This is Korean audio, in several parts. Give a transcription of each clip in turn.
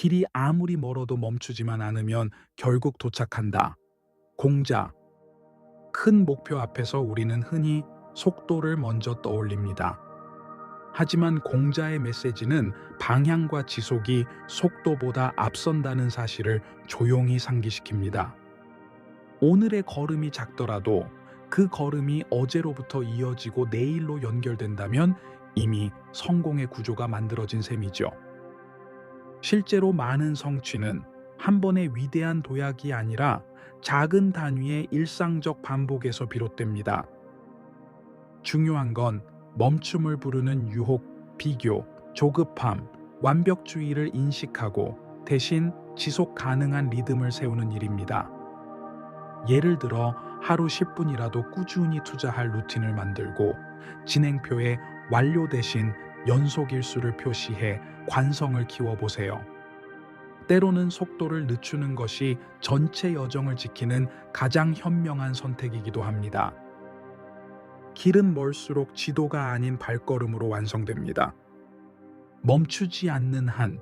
길이 아무리 멀어도 멈추지만 않으면 결국 도착한다. 공자. 큰 목표 앞에서 우리는 흔히 속도를 먼저 떠올립니다. 하지만 공자의 메시지는 방향과 지속이 속도보다 앞선다는 사실을 조용히 상기시킵니다. 오늘의 걸음이 작더라도 그 걸음이 어제로부터 이어지고 내일로 연결된다면 이미 성공의 구조가 만들어진 셈이죠. 실제로 많은 성취는 한 번의 위대한 도약이 아니라 작은 단위의 일상적 반복에서 비롯됩니다. 중요한 건 멈춤을 부르는 유혹, 비교, 조급함, 완벽주의를 인식하고 대신 지속 가능한 리듬을 세우는 일입니다. 예를 들어 하루 10분이라도 꾸준히 투자할 루틴을 만들고 진행표에 완료 대신 연속 일수를 표시해 관성을 키워보세요. 때로는 속도를 늦추는 것이 전체 여정을 지키는 가장 현명한 선택이기도 합니다. 길은 멀수록 지도가 아닌 발걸음으로 완성됩니다. 멈추지 않는 한,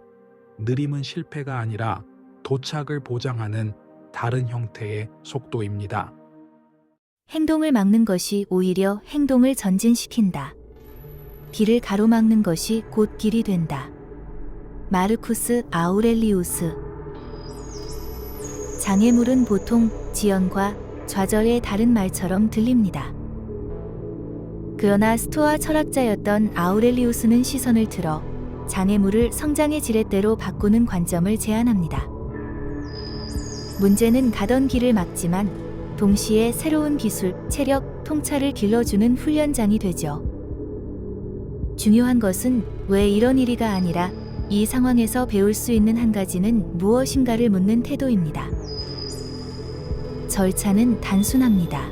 느림은 실패가 아니라 도착을 보장하는 다른 형태의 속도입니다. 행동을 막는 것이 오히려 행동을 전진시킨다. 길을 가로막는 것이 곧 길이 된다. 마르쿠스 아우렐리우스. 장애물은 보통 지연과 좌절의 다른 말처럼 들립니다. 그러나 스토아 철학자였던 아우렐리우스는 시선을 틀어 장애물을 성장의 지렛대로 바꾸는 관점을 제안합니다. 문제는 가던 길을 막지만 동시에 새로운 기술, 체력, 통찰을 길러주는 훈련장이 되죠. 중요한 것은 왜 이런 일이가 아니라 이 상황에서 배울 수 있는 한 가지는 무엇인가를 묻는 태도입니다. 절차는 단순합니다.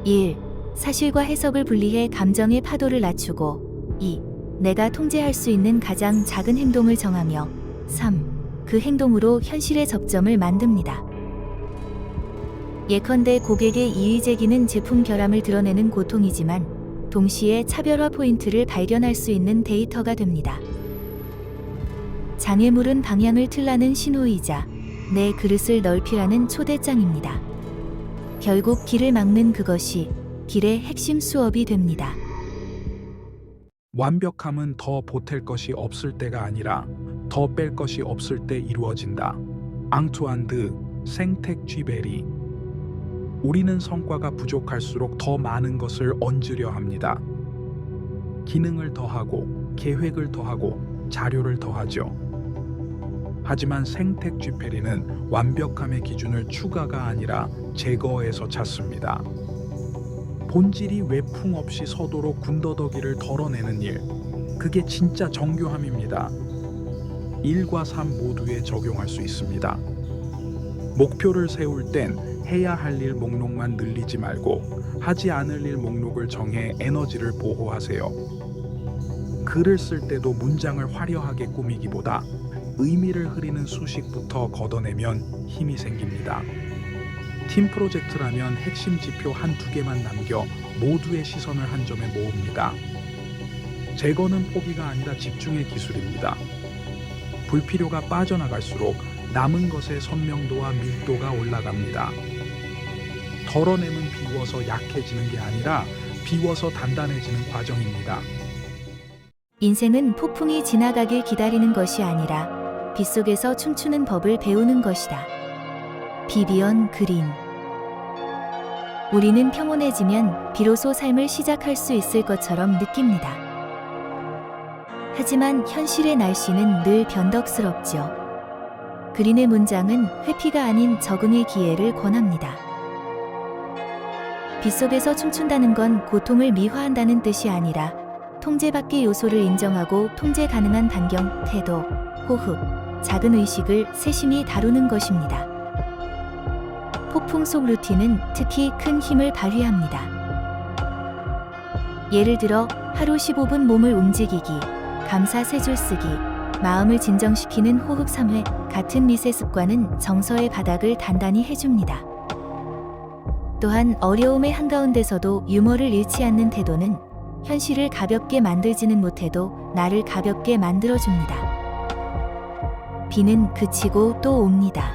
1. 사실과 해석을 분리해 감정의 파도를 낮추고 2. 내가 통제할 수 있는 가장 작은 행동을 정하며 3. 그 행동으로 현실의 접점을 만듭니다. 예컨대 고객의 이의제기는 제품 결함을 드러내는 고통이지만 동시에 차별화 포인트를 발견할 수 있는 데이터가 됩니다. 장애물은 방향을 틀라는 신호이자 내 그릇을 넓히라는 초대장입니다. 결국 길을 막는 그것이 길의 핵심 수업이 됩니다. 완벽함은 더 보탤 것이 없을 때가 아니라 더 뺄 것이 없을 때 이루어진다. 앙투안 드 생텍쥐베리. 우리는 성과가 부족할수록 더 많은 것을 얹으려 합니다. 기능을 더하고 계획을 더하고 자료를 더하죠. 하지만 생텍쥐페리는 완벽함의 기준을 추가가 아니라 제거에서 찾습니다. 본질이 외풍 없이 서도록 군더더기를 덜어내는 일, 그게 진짜 정교함입니다. 1과 3 모두에 적용할 수 있습니다. 목표를 세울 땐 해야 할 일 목록만 늘리지 말고 하지 않을 일 목록을 정해 에너지를 보호하세요. 글을 쓸 때도 문장을 화려하게 꾸미기보다 의미를 흐리는 수식부터 걷어내면 힘이 생깁니다. 팀 프로젝트라면 핵심 지표 한두 개만 남겨 모두의 시선을 한 점에 모읍니다. 제거는 포기가 아니라 집중의 기술입니다. 불필요가 빠져나갈수록 남은 것의 선명도와 밀도가 올라갑니다. 덜어내면 비워서 약해지는 게 아니라 비워서 단단해지는 과정입니다. 인생은 폭풍이 지나가길 기다리는 것이 아니라 빗속에서 춤추는 법을 배우는 것이다. 비비언 그린. 우리는 평온해지면 비로소 삶을 시작할 수 있을 것처럼 느낍니다. 하지만 현실의 날씨는 늘 변덕스럽죠. 그린의 문장은 회피가 아닌 적응의 기회를 권합니다. 빗속에서 춤춘다는 건 고통을 미화한다는 뜻이 아니라 통제 밖의 요소를 인정하고 통제 가능한 단경, 태도, 호흡, 작은 의식을 세심히 다루는 것입니다. 폭풍 속 루틴은 특히 큰 힘을 발휘합니다. 예를 들어 하루 15분 몸을 움직이기, 감사 3줄 쓰기, 마음을 진정시키는 호흡 3회 같은 미세 습관은 정서의 바닥을 단단히 해줍니다. 또한 어려움의 한가운데서도 유머를 잃지 않는 태도는 현실을 가볍게 만들지는 못해도 나를 가볍게 만들어줍니다. 비는 그치고 또 옵니다.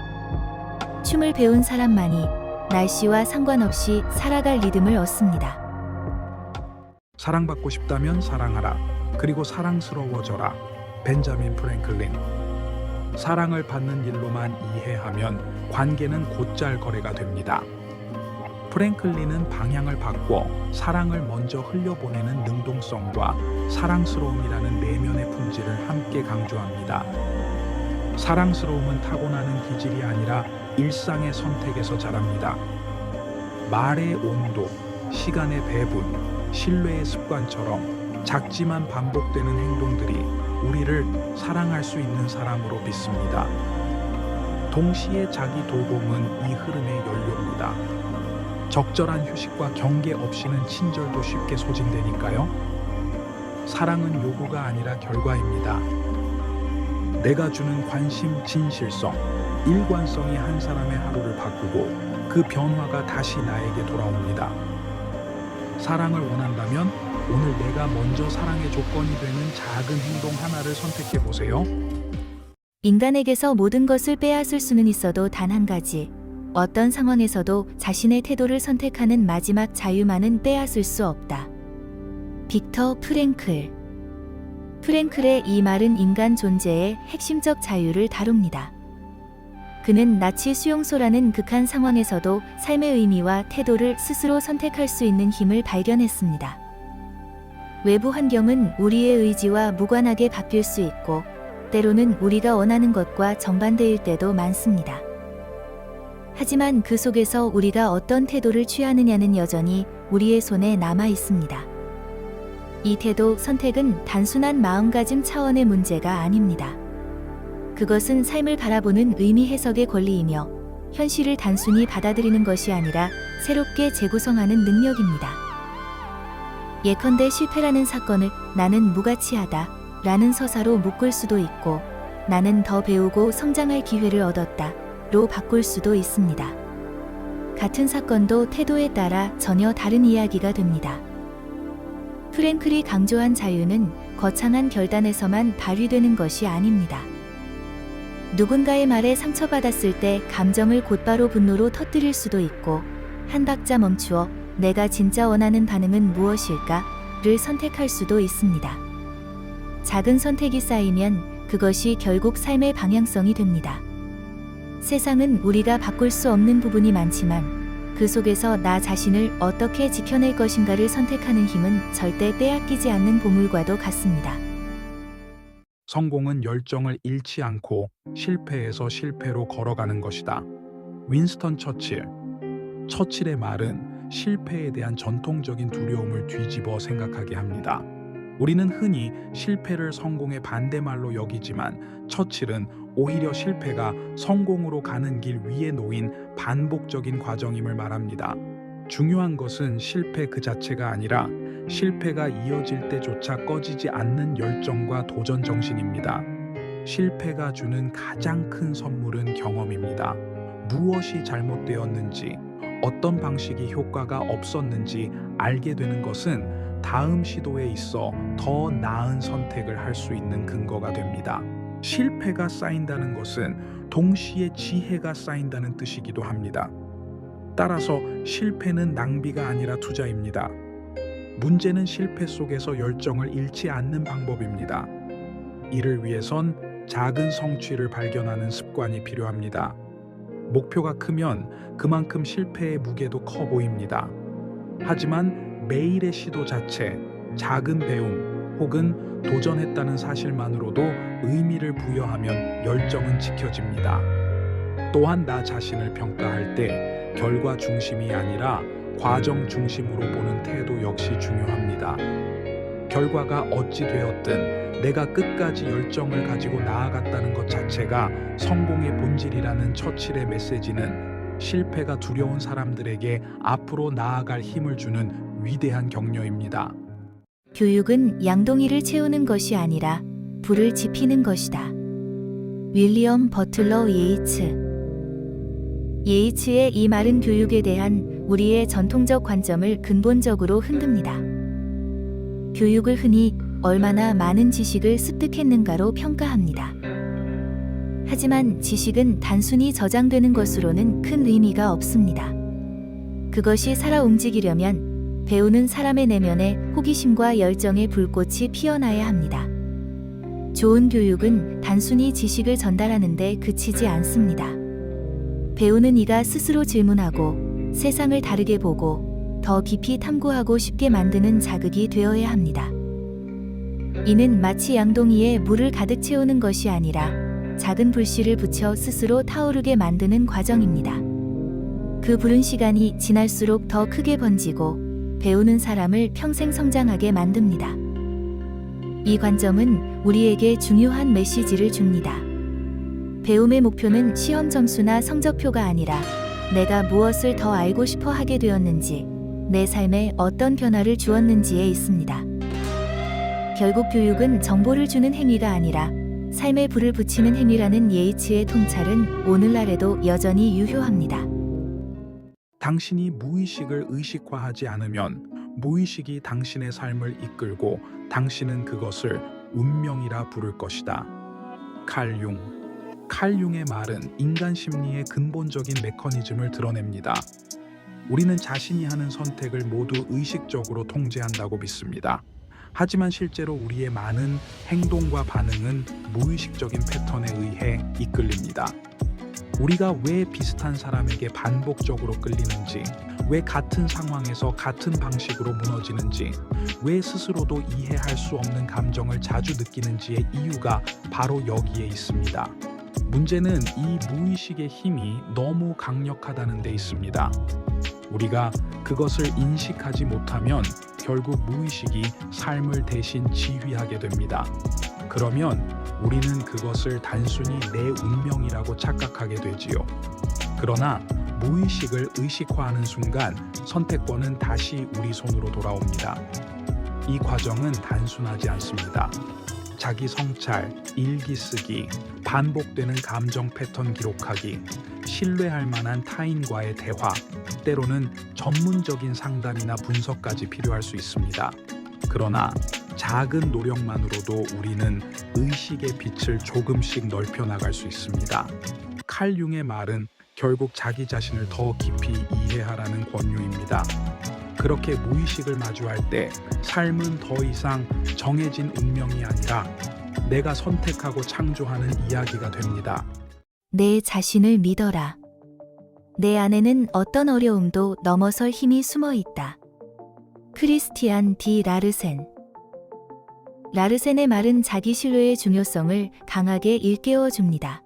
춤을 배운 사람만이 날씨와 상관없이 살아갈 리듬을 얻습니다. 사랑받고 싶다면 사랑하라. 그리고 사랑스러워져라. 벤자민 프랭클린. 사랑을 받는 일로만 이해하면 관계는 곧잘 거래가 됩니다. 프랭클린은 방향을 바꿔 사랑을 먼저 흘려보내는 능동성과 사랑스러움이라는 내면의 품질을 함께 강조합니다. 사랑스러움은 타고나는 기질이 아니라 일상의 선택에서 자랍니다. 말의 온도, 시간의 배분, 신뢰의 습관처럼 작지만 반복되는 행동들이 우리를 사랑할 수 있는 사람으로 빚습니다. 동시에 자기 돌봄은 이 흐름의 연료입니다. 적절한 휴식과 경계 없이는 친절도 쉽게 소진되니까요. 사랑은 요구가 아니라 결과입니다. 내가 주는 관심, 진실성, 일관성이 한 사람의 하루를 바꾸고 그 변화가 다시 나에게 돌아옵니다. 사랑을 원한다면 오늘 내가 먼저 사랑의 조건이 되는 작은 행동 하나를 선택해 보세요. 인간에게서 모든 것을 빼앗을 수는 있어도 단 한 가지. 어떤 상황에서도 자신의 태도를 선택하는 마지막 자유만은 빼앗을 수 없다. 빅터 프랭클. 프랭클의 이 말은 인간 존재의 핵심적 자유를 다룹니다. 그는 나치 수용소라는 극한 상황에서도 삶의 의미와 태도를 스스로 선택할 수 있는 힘을 발견했습니다. 외부 환경은 우리의 의지와 무관하게 바뀔 수 있고, 때로는 우리가 원하는 것과 정반대일 때도 많습니다. 하지만 그 속에서 우리가 어떤 태도를 취하느냐는 여전히 우리의 손에 남아 있습니다. 이 태도, 선택은 단순한 마음가짐 차원의 문제가 아닙니다. 그것은 삶을 바라보는 의미 해석의 권리이며 현실을 단순히 받아들이는 것이 아니라 새롭게 재구성하는 능력입니다. 예컨대 실패라는 사건을 나는 무가치하다 라는 서사로 묶을 수도 있고, 나는 더 배우고 성장할 기회를 얻었다 로 바꿀 수도 있습니다. 같은 사건도 태도에 따라 전혀 다른 이야기가 됩니다. 프랭클이 강조한 자유는 거창한 결단에서만 발휘되는 것이 아닙니다. 누군가의 말에 상처받았을 때 감정을 곧바로 분노로 터뜨릴 수도 있고, 한 박자 멈추어 내가 진짜 원하는 반응은 무엇일까를 선택할 수도 있습니다. 작은 선택이 쌓이면 그것이 결국 삶의 방향성이 됩니다. 세상은 우리가 바꿀 수 없는 부분이 많지만 그 속에서 나 자신을 어떻게 지켜낼 것인가를 선택하는 힘은 절대 빼앗기지 않는 보물과도 같습니다. 성공은 열정을 잃지 않고 실패에서 실패로 걸어가는 것이다. 윈스턴 처칠. 처칠의 말은 실패에 대한 전통적인 두려움을 뒤집어 생각하게 합니다. 우리는 흔히 실패를 성공의 반대말로 여기지만 처칠은 오히려 실패가 성공으로 가는 길 위에 놓인 반복적인 과정임을 말합니다. 중요한 것은 실패 그 자체가 아니라 실패가 이어질 때조차 꺼지지 않는 열정과 도전 정신입니다. 실패가 주는 가장 큰 선물은 경험입니다. 무엇이 잘못되었는지, 어떤 방식이 효과가 없었는지 알게 되는 것은 다음 시도에 있어 더 나은 선택을 할 수 있는 근거가 됩니다. 실패가 쌓인다는 것은 동시에 지혜가 쌓인다는 뜻이기도 합니다. 따라서 실패는 낭비가 아니라 투자입니다. 문제는 실패 속에서 열정을 잃지 않는 방법입니다. 이를 위해선 작은 성취를 발견하는 습관이 필요합니다. 목표가 크면 그만큼 실패의 무게도 커 보입니다. 하지만 매일의 시도 자체, 작은 배움 혹은 도전했다는 사실만으로도 의미를 부여하면 열정은 지켜집니다. 또한 나 자신을 평가할 때 결과 중심이 아니라 과정 중심으로 보는 태도 역시 중요합니다. 결과가 어찌 되었든 내가 끝까지 열정을 가지고 나아갔다는 것 자체가 성공의 본질이라는 처칠의 메시지는 실패가 두려운 사람들에게 앞으로 나아갈 힘을 주는 위대한 격려입니다. 교육은 양동이를 채우는 것이 아니라 불을 지피는 것이다. 윌리엄 버틀러 예이츠. 예이츠의 이 말은 교육에 대한 우리의 전통적 관점을 근본적으로 흔듭니다. 교육을 흔히 얼마나 많은 지식을 습득했는가로 평가합니다. 하지만 지식은 단순히 저장되는 것으로는 큰 의미가 없습니다. 그것이 살아 움직이려면 배우는 사람의 내면에 호기심과 열정의 불꽃이 피어나야 합니다. 좋은 교육은 단순히 지식을 전달하는 데 그치지 않습니다. 배우는 이가 스스로 질문하고 세상을 다르게 보고 더 깊이 탐구하고 싶게 만드는 자극이 되어야 합니다. 이는 마치 양동이에 물을 가득 채우는 것이 아니라 작은 불씨를 붙여 스스로 타오르게 만드는 과정입니다. 그 불은 시간이 지날수록 더 크게 번지고 배우는 사람을 평생 성장하게 만듭니다. 이 관점은 우리에게 중요한 메시지를 줍니다. 배움의 목표는 시험 점수나 성적표가 아니라 내가 무엇을 더 알고 싶어 하게 되었는지, 내 삶에 어떤 변화를 주었는지에 있습니다. 결국 교육은 정보를 주는 행위가 아니라 삶에 불을 붙이는 행위라는 예이츠의 통찰은 오늘날에도 여전히 유효합니다. 당신이 무의식을 의식화하지 않으면 무의식이 당신의 삶을 이끌고 당신은 그것을 운명이라 부를 것이다. 칼 융. 칼 융의 말은 인간 심리의 근본적인 메커니즘을 드러냅니다. 우리는 자신이 하는 선택을 모두 의식적으로 통제한다고 믿습니다. 하지만 실제로 우리의 많은 행동과 반응은 무의식적인 패턴에 의해 이끌립니다. 우리가 왜 비슷한 사람에게 반복적으로 끌리는지, 왜 같은 상황에서 같은 방식으로 무너지는지, 왜 스스로도 이해할 수 없는 감정을 자주 느끼는지의 이유가 바로 여기에 있습니다. 문제는 이 무의식의 힘이 너무 강력하다는 데 있습니다. 우리가 그것을 인식하지 못하면 결국 무의식이 삶을 대신 지휘하게 됩니다. 그러면 우리는 그것을 단순히 내 운명이라고 착각하게 되지요. 그러나 무의식을 의식화하는 순간 선택권은 다시 우리 손으로 돌아옵니다. 이 과정은 단순하지 않습니다. 자기 성찰, 일기 쓰기, 반복되는 감정 패턴 기록하기, 신뢰할 만한 타인과의 대화, 때로는 전문적인 상담이나 분석까지 필요할 수 있습니다. 그러나 작은 노력만으로도 우리는 의식의 빛을 조금씩 넓혀 나갈 수 있습니다. 칼 융의 말은 결국 자기 자신을 더 깊이 이해하라는 권유입니다. 그렇게 무의식을 마주할 때 삶은 더 이상 정해진 운명이 아니라 내가 선택하고 창조하는 이야기가 됩니다. 내 자신을 믿어라. 내 안에는 어떤 어려움도 넘어설 힘이 숨어 있다. 크리스티안 디 라르센. 라르센의 말은 자기 신뢰의 중요성을 강하게 일깨워 줍니다.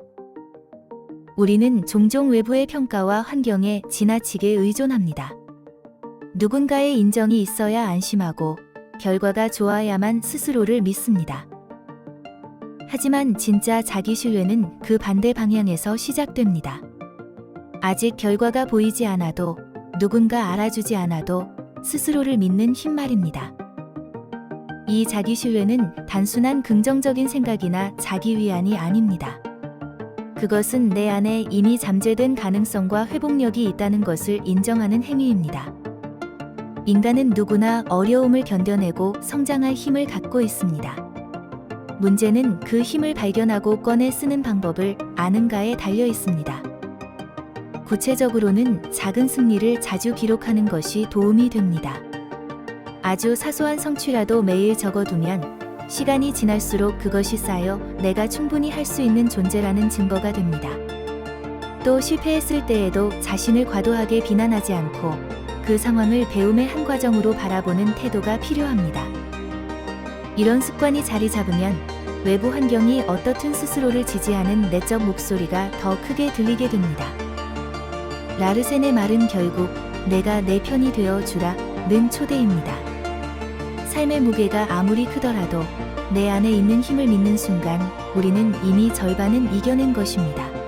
우리는 종종 외부의 평가와 환경에 지나치게 의존합니다. 누군가의 인정이 있어야 안심하고 결과가 좋아야만 스스로를 믿습니다. 하지만 진짜 자기 신뢰는 그 반대 방향에서 시작됩니다. 아직 결과가 보이지 않아도, 누군가 알아주지 않아도 스스로를 믿는 힘 말입니다. 이 자기 신뢰는 단순한 긍정적인 생각이나 자기 위안이 아닙니다. 그것은 내 안에 이미 잠재된 가능성과 회복력이 있다는 것을 인정하는 행위입니다. 인간은 누구나 어려움을 견뎌내고 성장할 힘을 갖고 있습니다. 문제는 그 힘을 발견하고 꺼내 쓰는 방법을 아는가에 달려 있습니다. 구체적으로는 작은 승리를 자주 기록하는 것이 도움이 됩니다. 아주 사소한 성취라도 매일 적어두면 시간이 지날수록 그것이 쌓여 내가 충분히 할 수 있는 존재라는 증거가 됩니다. 또 실패했을 때에도 자신을 과도하게 비난하지 않고 그 상황을 배움의 한 과정으로 바라보는 태도가 필요합니다. 이런 습관이 자리 잡으면 외부 환경이 어떻든 스스로를 지지하는 내적 목소리가 더 크게 들리게 됩니다. 라르센의 말은 결국 내가 내 편이 되어 주라는 초대입니다. 삶의 무게가 아무리 크더라도 내 안에 있는 힘을 믿는 순간 우리는 이미 절반은 이겨낸 것입니다.